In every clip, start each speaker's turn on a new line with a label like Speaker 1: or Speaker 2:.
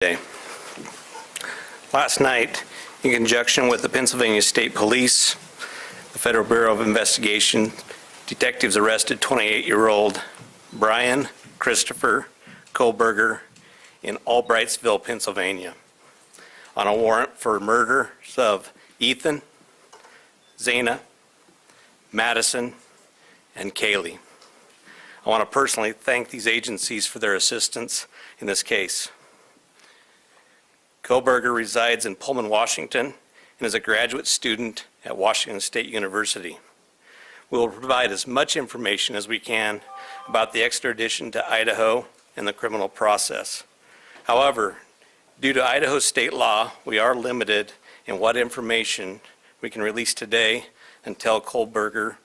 Speaker 1: Day. Last night, in conjunction with the Pennsylvania State Police, the Federal Bureau of Investigation, detectives arrested 28-year-old Brian Christopher Kohlberger in Albrightsville, Pennsylvania, on a warrant for murders of Ethan, Zana, Madison, and Kaylee. I want to personally thank these agencies for their assistance in this case. Kohlberger resides in Pullman, Washington, and is a graduate student at Washington State University. We will provide as much information as we can about the extradition to Idaho and the criminal process. However, due to Idaho state law, we are limited in what information we can release today until Kohlberger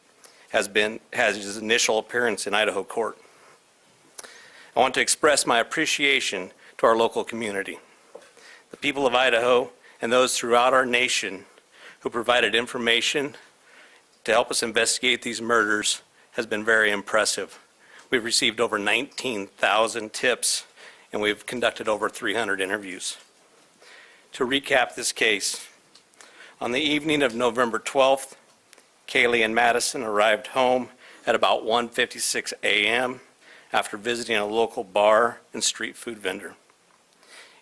Speaker 1: has his initial appearance in Idaho court. I want to express my appreciation to our local community, the people of Idaho, and those throughout our nation who provided information to help us investigate these murders has been very impressive. We've received over 19,000 tips, and we've conducted over 300 interviews. To recap this case, on the evening of November 12th, Kaylee and Madison arrived home at about 1:56 a.m. after visiting a local bar and street food vendor.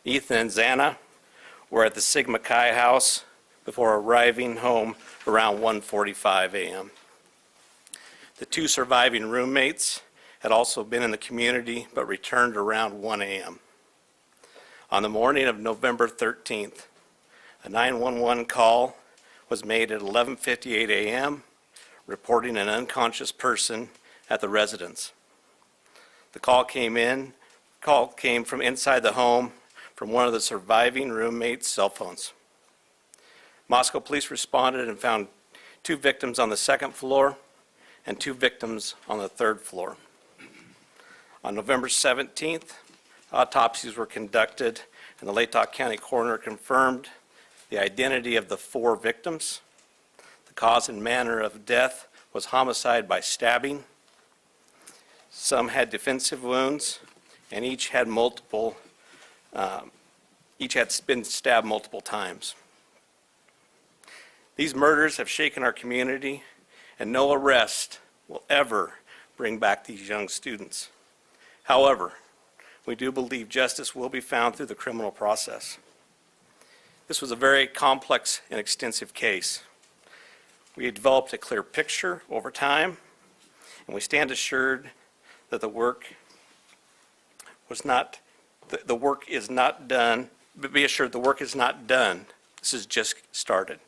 Speaker 1: Ethan and Zana were at the Sigma Chi house before arriving home around 1:45 a.m. The two surviving roommates had also been in the community but returned around 1 a.m. On the morning of November 13th, a 911 call was made at 11:58 a.m. reporting an unconscious person at the residence. The call came from inside the home from one of the surviving roommates' cell phones. Moscow police responded and found 2 victims on the 2nd floor and 2 victims on the 3rd floor. On November 17th, autopsies were conducted and the Latah County coroner confirmed the identity of the 4 victims. The cause and manner of death was homicide by stabbing. Some had defensive wounds, and each had been stabbed multiple times. These murders have shaken our community, and no arrest will ever bring back these young students. However, we do believe justice will be found through the criminal process. This was a very complex and extensive case. We had developed a clear picture over time, and we stand assured that the work is not done. But be assured the work is not done. This has just started.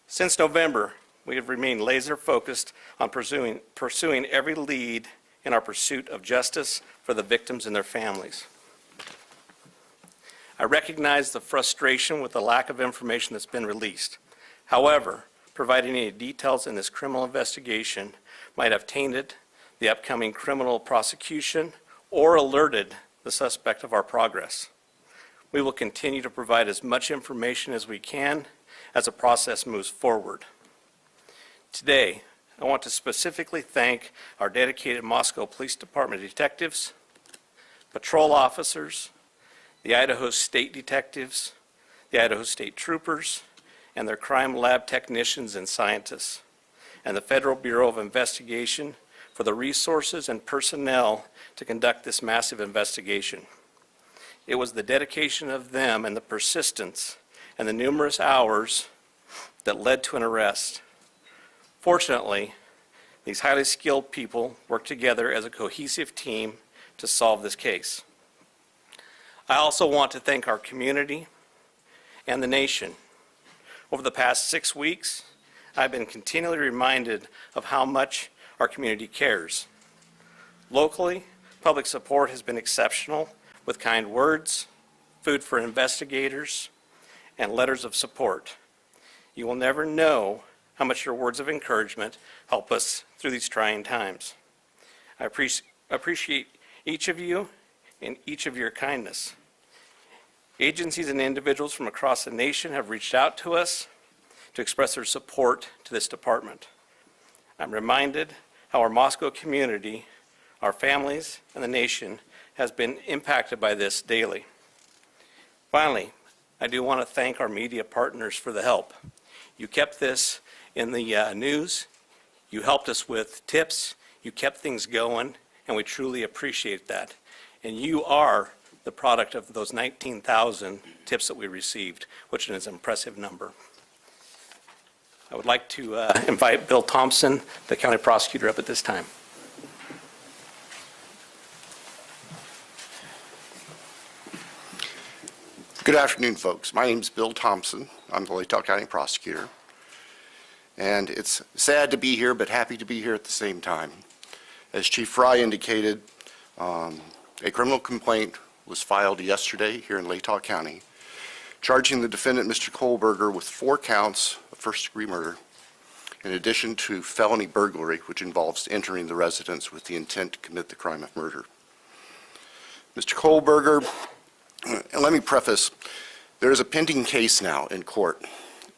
Speaker 1: Since November, we have remained laser focused on pursuing every lead in our pursuit of justice for the victims and their families. I recognize the frustration with the lack of information that's been released. However, providing any details in this criminal investigation might have tainted the upcoming criminal prosecution or alerted the suspect of our progress. We will continue to provide as much information as we can as the process moves forward. Today, I want to specifically thank our dedicated Moscow Police Department detectives, patrol officers, the Idaho State detectives, the Idaho State troopers, and their crime lab technicians and scientists, and the Federal Bureau of Investigation for the resources and personnel to conduct this massive investigation. It was the dedication of them and the persistence and the numerous hours that led to an arrest. Fortunately, these highly skilled people worked together as a cohesive team to solve this case. I also want to thank our community and the nation. Over the past 6 weeks, I've been continually reminded of how much our community cares. Locally, public support has been exceptional with kind words, food for investigators, and letters of support. You will never know how much your words of encouragement help us through these trying times. I appreciate each of you and each of your kindness. Agencies and individuals from across the nation have reached out to us to express their support to this department. I'm reminded how our Moscow community, our families, and the nation has been impacted by this daily. Finally, I do want to thank our media partners for the help. You kept this in the news, you helped us with tips, you kept things going, and we truly appreciate that. And you are the product of those 19,000 tips that we received, which is an impressive number. I would like to invite Bill Thompson, the county prosecutor, up at this time.
Speaker 2: Good afternoon, folks. My name is Bill Thompson. I'm the Latah County prosecutor. And it's sad to be here, but happy to be here at the same time. As Chief Fry indicated, a criminal complaint was filed yesterday here in Latah County, charging the defendant, Mr. Kohlberger, with 4 counts of first-degree murder, in addition to felony burglary, which involves entering the residence with the intent to commit the crime of murder. Mr. Kohlberger, and let me preface, there is a pending case now in court,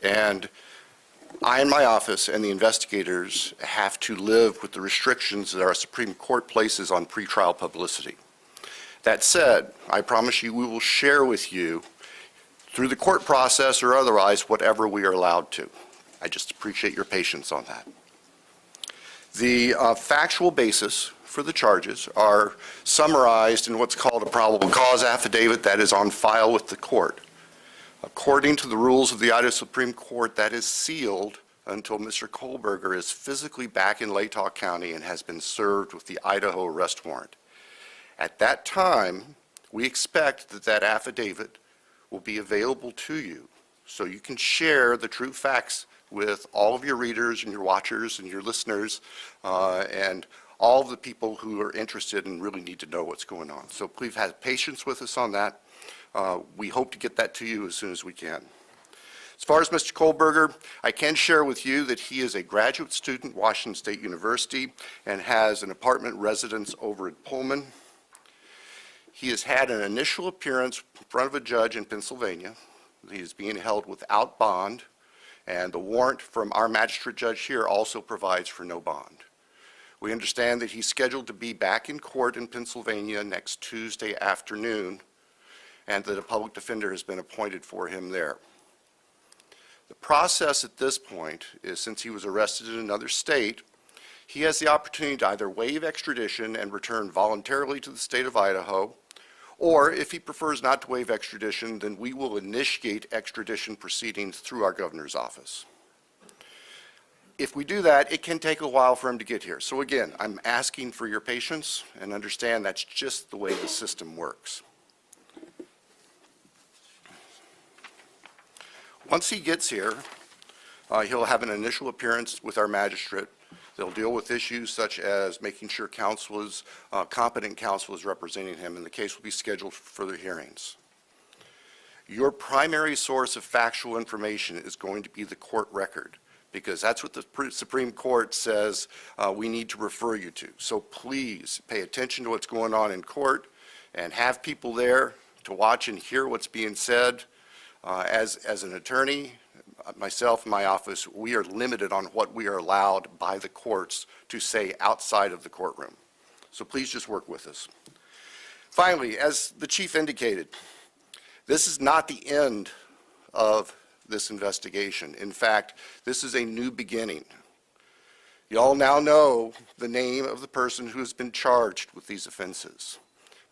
Speaker 2: and I and my office and the investigators have to live with the restrictions that our Supreme Court places on pretrial publicity. That said, I promise you we will share with you, through the court process or otherwise, whatever we are allowed to. I just appreciate your patience on that. The factual basis for the charges are summarized in what's called a probable cause affidavit that is on file with the court. According to the rules of the Idaho Supreme Court, that is sealed until Mr. Kohlberger is physically back in Latah County and has been served with the Idaho arrest warrant. At that time, we expect that that affidavit will be available to you so you can share the true facts with all of your readers and your watchers and your listeners and all of the people who are interested and really need to know what's going on. So please have patience with us on that. We hope to get that to you as soon as we can. As far as Mr. Kohlberger, I can share with you that he is a graduate student at Washington State University and has an apartment residence over at Pullman. He has had an initial appearance in front of a judge in Pennsylvania. He is being held without bond, and the warrant from our magistrate judge here also provides for no bond. We understand that he's scheduled to be back in court in Pennsylvania next Tuesday afternoon, and that a public defender has been appointed for him there. The process at this point is, since he was arrested in another state, he has the opportunity to either waive extradition and return voluntarily to the state of Idaho, or if he prefers not to waive extradition, then we will initiate extradition proceedings through our governor's office. If we do that, it can take a while for him to get here. So again, I'm asking for your patience and understand that's just the way the system works. Once he gets here, he'll have an initial appearance with our magistrate. They'll deal with issues such as making sure competent counsel is representing him, and the case will be scheduled for further hearings. Your primary source of factual information is going to be the court record, because that's what the Supreme Court says we need to refer you to. So please pay attention to what's going on in court and have people there to watch and hear what's being said. As an attorney, myself and my office, we are limited on what we are allowed by the courts to say outside of the courtroom. So please just work with us. Finally, as the chief indicated, this is not the end of this investigation. In fact, this is a new beginning. You all now know the name of the person who has been charged with these offenses.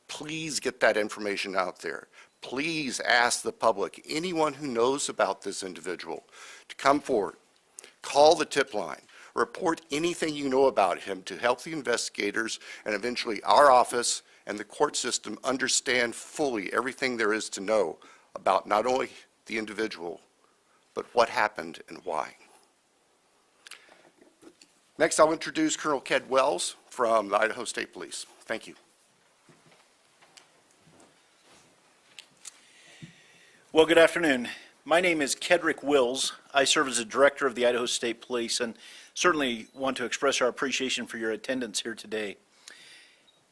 Speaker 2: Please get that information out there. Please ask the public, anyone who knows about this individual, to come forward, call the tip line, report anything you know about him to help the investigators and eventually our office and the court system understand fully everything there is to know about not only the individual, but what happened and why. Next, I'll introduce Colonel Ked Wells from the Idaho State Police. Thank you.
Speaker 3: Well, good afternoon. My name is Kedrick Wills. I serve as the director of the Idaho State Police and certainly want to express our appreciation for your attendance here today.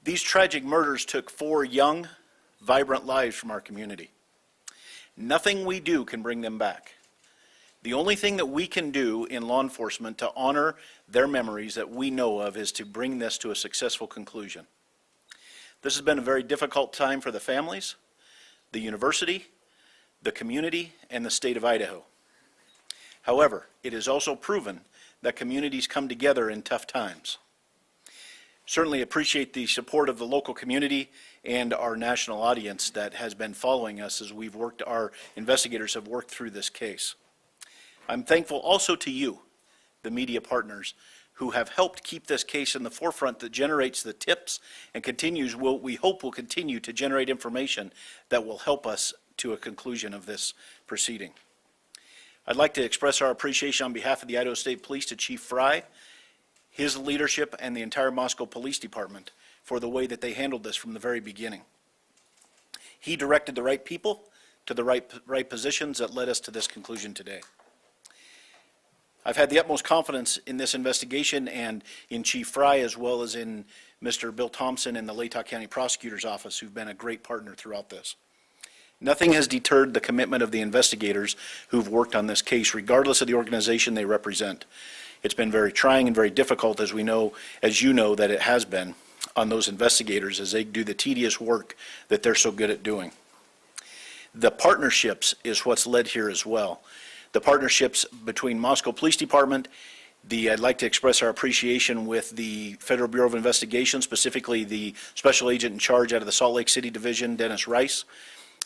Speaker 3: These tragic murders took 4 young, vibrant lives from our community. Nothing we do can bring them back. The only thing that we can do in law enforcement to honor their memories that we know of is to bring this to a successful conclusion. This has been a very difficult time for the families, the university, the community, and the state of Idaho. However, it is also proven that communities come together in tough times. Certainly appreciate the support of the local community and our national audience that has been following us as our investigators have worked through this case. I'm thankful also to you, the media partners, who have helped keep this case in the forefront that generates the tips and we hope will continue to generate information that will help us to a conclusion of this proceeding. I'd like to express our appreciation on behalf of the Idaho State Police to Chief Fry, his leadership, and the entire Moscow Police Department for the way that they handled this from the very beginning. He directed the right people to the right positions that led us to this conclusion today. I've had the utmost confidence in this investigation and in Chief Fry, as well as in Mr. Bill Thompson and the Latah County Prosecutor's Office, who've been a great partner throughout this. Nothing has deterred the commitment of the investigators who've worked on this case, regardless of the organization they represent. It's been very trying and very difficult, as you know, that it has been on those investigators as they do the tedious work that they're so good at doing. The partnerships is what's led here as well. The partnerships between Moscow Police Department, I'd like to express our appreciation with the Federal Bureau of Investigation, specifically the Special Agent in charge out of the Salt Lake City Division, Dennis Rice,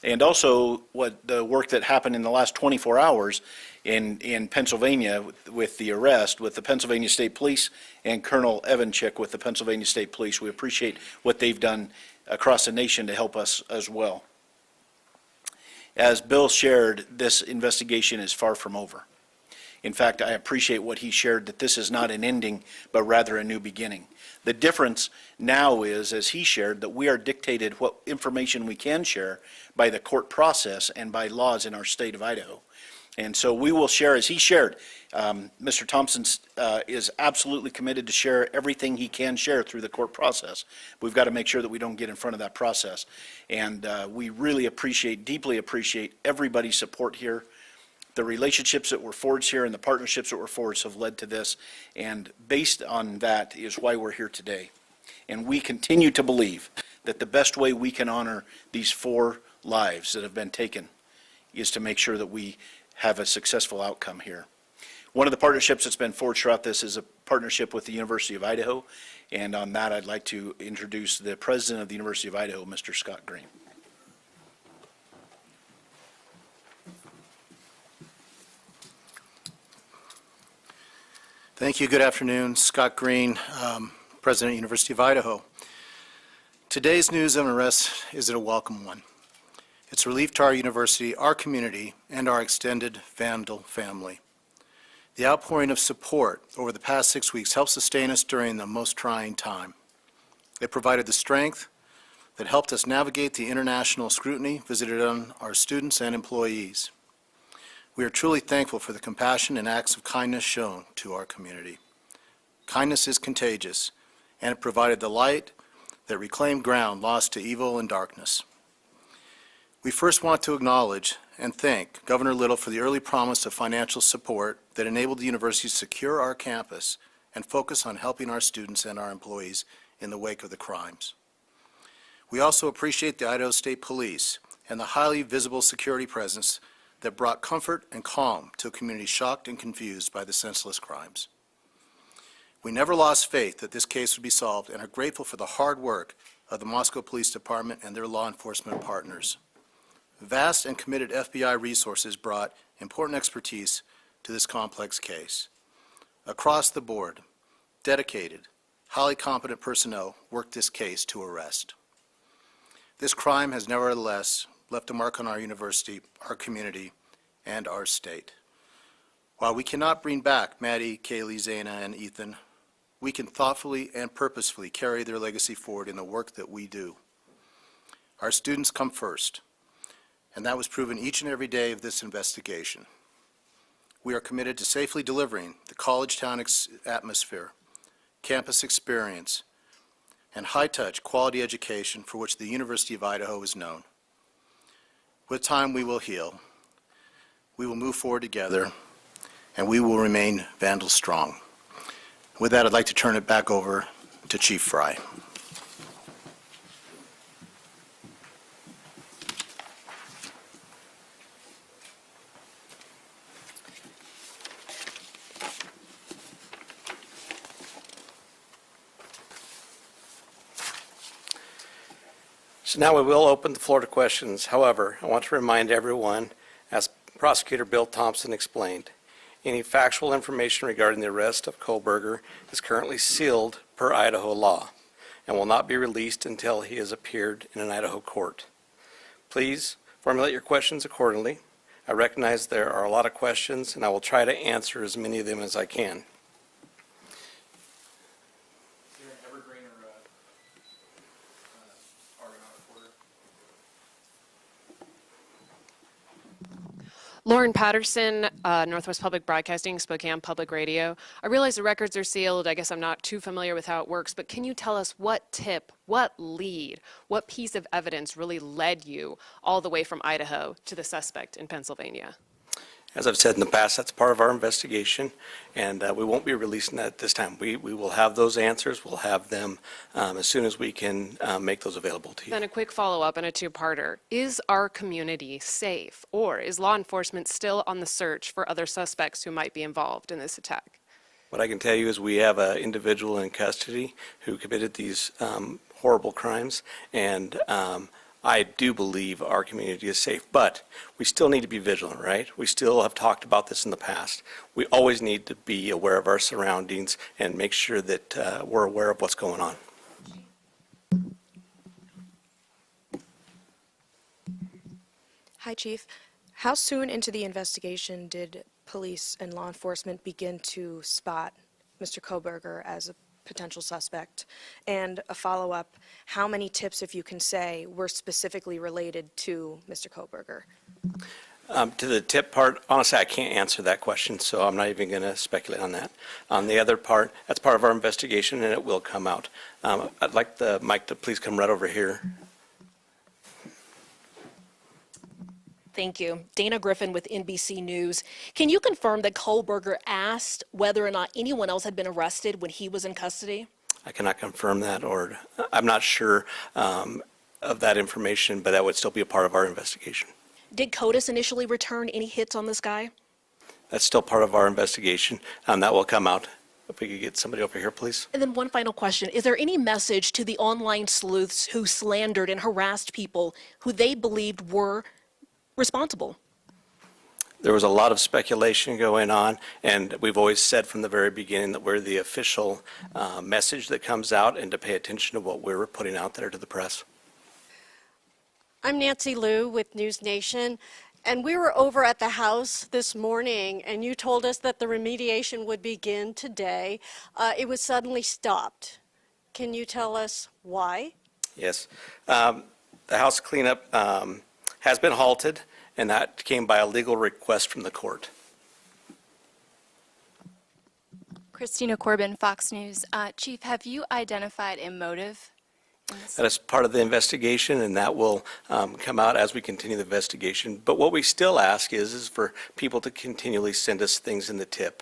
Speaker 3: and also the work that happened in the last 24 hours in Pennsylvania with the arrest with the Pennsylvania State Police and Colonel Evanchik with the Pennsylvania State Police. We appreciate what they've done across the nation to help us as well. As Bill shared, this investigation is far from over. In fact, I appreciate what he shared, that this is not an ending, but rather a new beginning. The difference now is, as he shared, that we are dictated what information we can share by the court process and by laws in our state of Idaho. And so we will share, as he shared, Mr. Thompson is absolutely committed to share everything he can share through the court process. We've got to make sure that we don't get in front of that process. And we really deeply appreciate everybody's support here. The relationships that were forged here and the partnerships that were forged have led to this, and based on that is why we're here today. And we continue to believe that the best way we can honor these 4 lives that have been taken is to make sure that we have a successful outcome here. One of the partnerships that's been forged throughout this is a partnership with the University of Idaho, and on that I'd like to introduce the president of the University of Idaho, Mr. Scott Green.
Speaker 4: Thank you. Good afternoon. Scott Green, President of the University of Idaho. Today's news of arrest is a welcome one. It's relief to our university, our community, and our extended Vandal family. The outpouring of support over the past 6 weeks helped sustain us during the most trying time. It provided the strength that helped us navigate the international scrutiny visited on our students and employees. We are truly thankful for the compassion and acts of kindness shown to our community. Kindness is contagious, and it provided the light that reclaimed ground lost to evil and darkness. We first want to acknowledge and thank Governor Little for the early promise of financial support that enabled the university to secure our campus and focus on helping our students and our employees in the wake of the crimes. We also appreciate the Idaho State Police and the highly visible security presence that brought comfort and calm to a community shocked and confused by the senseless crimes. We never lost faith that this case would be solved and are grateful for the hard work of the Moscow Police Department and their law enforcement partners. Vast and committed FBI resources brought important expertise to this complex case. Across the board, dedicated, highly competent personnel worked this case to arrest. This crime has nevertheless left a mark on our university, our community, and our state. While we cannot bring back Maddie, Kaylee, Zaina, and Ethan, we can thoughtfully and purposefully carry their legacy forward in the work that we do. Our students come first, and that was proven each and every day of this investigation. We are committed to safely delivering the college town atmosphere, campus experience, and high-touch quality education for which the University of Idaho is known. With time, we will heal. We will move forward together, and we will remain Vandal strong. With that, I'd like to turn it back over to Chief Fry.
Speaker 1: So now we will open the floor to questions. However, I want to remind everyone, as Prosecutor Bill Thompson explained, any factual information regarding the arrest of Kohlberger is currently sealed per Idaho law and will not be released until he has appeared in an Idaho court. Please formulate your questions accordingly. I recognize there are a lot of questions, and I will try to answer as many of them as I can.
Speaker 5: Is there an evergreen or Argonaut reporter?
Speaker 6: Lauren Patterson, Northwest Public Broadcasting, Spokane Public Radio. I realize the records are sealed. I guess I'm not too familiar with how it works, but can you tell us what tip, what lead, what piece of evidence really led you all the way from Idaho to the suspect in Pennsylvania?
Speaker 1: As I've said in the past, that's part of our investigation, and we won't be releasing that at this time. We will have those answers. We'll have them as soon as we can make those available to you.
Speaker 6: Then a quick follow-up and a two-parter. Is our community safe, or is law enforcement still on the search for other suspects who might be involved in this attack?
Speaker 1: What I can tell you is we have an individual in custody who committed these horrible crimes, and I do believe our community is safe, but we still need to be vigilant, right? We still have talked about this in the past. We always need to be aware of our surroundings and make sure that we're aware of what's going on.
Speaker 7: Hi, Chief. How soon into the investigation did police and law enforcement begin to spot Mr. Kohlberger as a potential suspect? And a follow-up, how many tips, if you can say, were specifically related to Mr. Kohlberger?
Speaker 1: To the tip part, honestly, I can't answer that question, so I'm not even going to speculate on that. On the other part, that's part of our investigation, and it will come out. I'd like the mic to please come right over here.
Speaker 8: Thank you. Dana Griffin with NBC News. Can you confirm that Kohlberger asked whether or not anyone else had been arrested when he was in custody?
Speaker 1: I cannot confirm that, or I'm not sure of that information, but that would still be a part of our investigation.
Speaker 8: Did CODIS initially return any hits on this guy?
Speaker 1: That's still part of our investigation. That will come out. If we could get somebody over here, please.
Speaker 8: And then one final question. Is there any message to the online sleuths who slandered and harassed people who they believed were responsible?
Speaker 1: There was a lot of speculation going on, and we've always said from the very beginning that we're the official message that comes out, and to pay attention to what we're putting out there to the press.
Speaker 9: I'm Nancy Liu with News Nation, and we were over at the house this morning, and you told us that the remediation would begin today. It was suddenly stopped. Can you tell us why?
Speaker 1: Yes. The house cleanup has been halted, and that came by a legal request from the court.
Speaker 10: Christina Corbin, Fox News. Chief, have you identified a motive in this?
Speaker 1: That is part of the investigation, and that will come out as we continue the investigation. But what we still ask is for people to continually send us things in the tip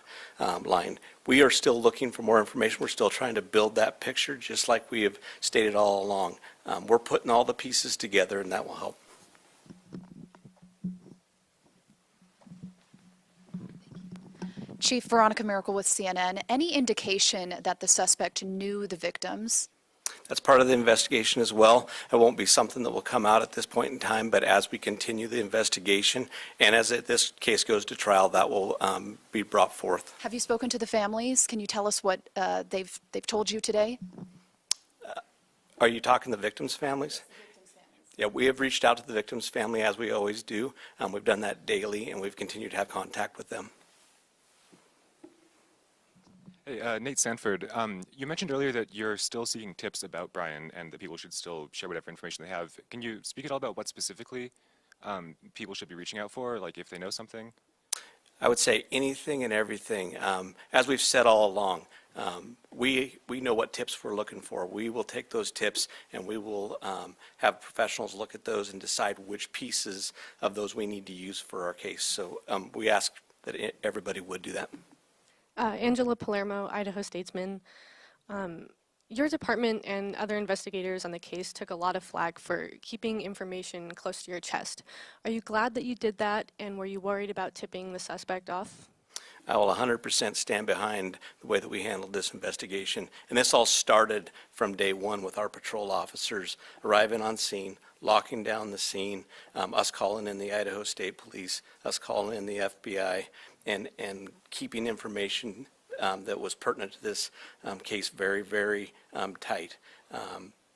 Speaker 1: line. We are still looking for more information. We're still trying to build that picture, just like we have stated all along. We're putting all the pieces together, and that will help.
Speaker 10: Chief, Veronica Miracle with CNN. Any indication that the suspect knew the victims?
Speaker 1: That's part of the investigation as well. It won't be something that will come out at this point in time, but as we continue the investigation and as this case goes to trial, that will be brought forth.
Speaker 10: Have you spoken to the families? Can you tell us what they've told you today?
Speaker 1: Are you talking the victims' families? Yeah, we have reached out to the victims' family as we always do. We've done that daily, and we've continued to have contact with them.
Speaker 11: Hey, Nate Sanford, you mentioned earlier that you're still seeking tips about Brian and that people should still share whatever information they have. Can you speak at all about what specifically people should be reaching out for, like if they know something?
Speaker 1: I would say anything and everything. As we've said all along, we know what tips we're looking for. We will take those tips and we will have professionals look at those and decide which pieces of those we need to use for our case. So we ask that everybody would do that.
Speaker 12: Angela Palermo, Idaho Statesman. Your department and other investigators on the case took a lot of flack for keeping information close to your chest. Are you glad that you did that, and were you worried about tipping the suspect off?
Speaker 1: I will 100% stand behind the way that we handled this investigation. And this all started from day one with our patrol officers arriving on scene, locking down the scene, us calling in the Idaho State Police, us calling in the FBI, and keeping information that was pertinent to this case very, very tight.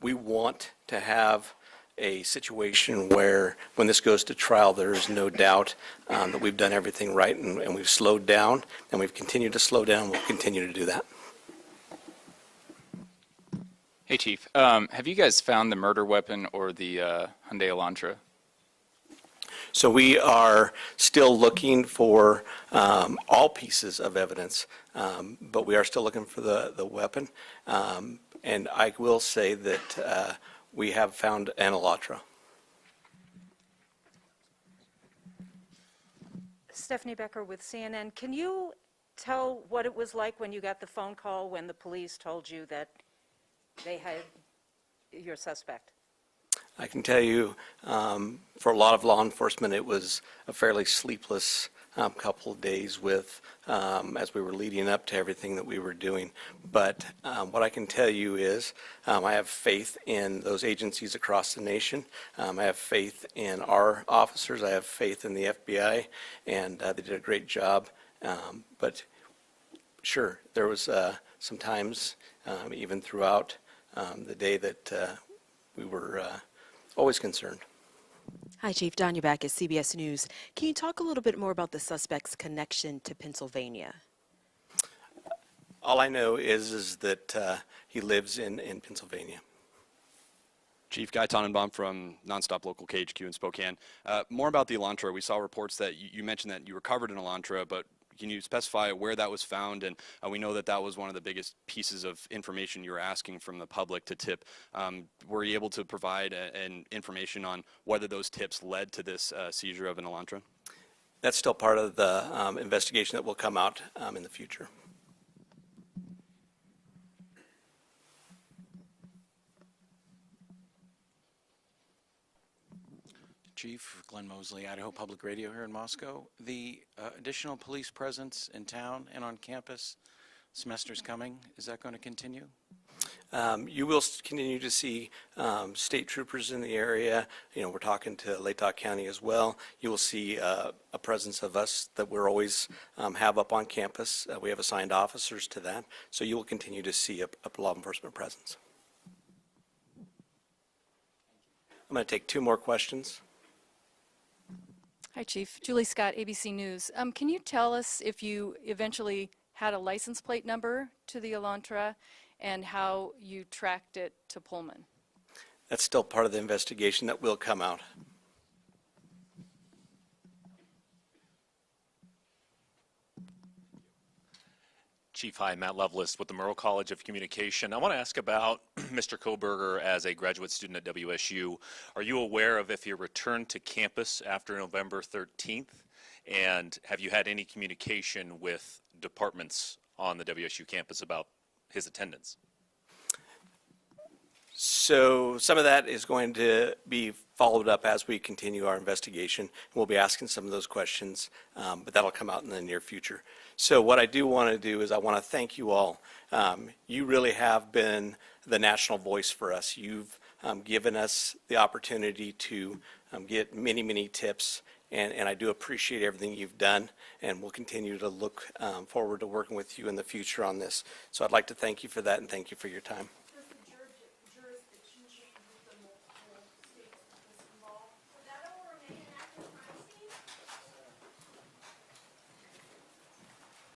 Speaker 1: We want to have a situation where, when this goes to trial, there is no doubt that we've done everything right, and we've slowed down, and we've continued to slow down. We'll continue to do that.
Speaker 5: Hey, Chief. Have you guys found the murder weapon or the Hyundai Elantra?
Speaker 1: So we are still looking for all pieces of evidence, but we are still looking for the weapon. And I will say that we have found an Elantra.
Speaker 13: Stephanie Becker with CNN. Can you tell what it was like when you got the phone call when the police told you that they had your suspect?
Speaker 1: I can tell you, for a lot of law enforcement, it was a fairly sleepless couple of days with, as we were leading up to everything that we were doing. But what I can tell you is I have faith in those agencies across the nation. I have faith in our officers. I have faith in the FBI, and they did a great job. But sure, there was some times, even throughout the day, that we were always concerned.
Speaker 14: Hi, Chief. Donya back at CBS News. Can you talk a little bit more about the suspect's connection to Pennsylvania?
Speaker 1: All I know is that he lives in Pennsylvania.
Speaker 15: Chief Guy Tannenbaum from Nonstop Local KHQ in Spokane. More about the Elantra. We saw reports that you mentioned that you recovered an Elantra, but can you specify where that was found? And we know that that was one of the biggest pieces of information you were asking from the public to tip. Were you able to provide an information on whether those tips led to this seizure of an Elantra?
Speaker 1: That's still part of the investigation that will come out in the future.
Speaker 16: Chief Glenn Mosley, Idaho Public Radio here in Moscow. The additional police presence in town and on campus, semester's coming, is that going to continue?
Speaker 1: You will continue to see state troopers in the area. You know, we're talking to Latah County as well. You will see a presence of us that we're always have up on campus. We have assigned officers to that. So you will continue to see a law enforcement presence. I'm going to take two more questions.
Speaker 17: Hi, Chief. Julie Scott, ABC News. Can you tell us if you eventually had a license plate number to the Elantra and how you tracked it to Pullman?
Speaker 1: That's still part of the investigation that will come out.
Speaker 18: Chief, hi, Matt Lovelace with the Murrow College of Communication. I want to ask about Mr. Koberger as a graduate student at WSU. Are you aware of if he returned to campus after November 13th? And have you had any communication with departments on the WSU campus about his attendance?
Speaker 1: So some of that is going to be followed up as we continue our investigation. We'll be asking some of those questions, but that'll come out in the near future. So what I do want to do is I want to thank you all. You really have been the national voice for us. You've given us the opportunity to get many, many tips, and I do appreciate everything you've done, and we'll continue to look forward to working with you in the future on this. So I'd like to thank you for that, and thank you for your time.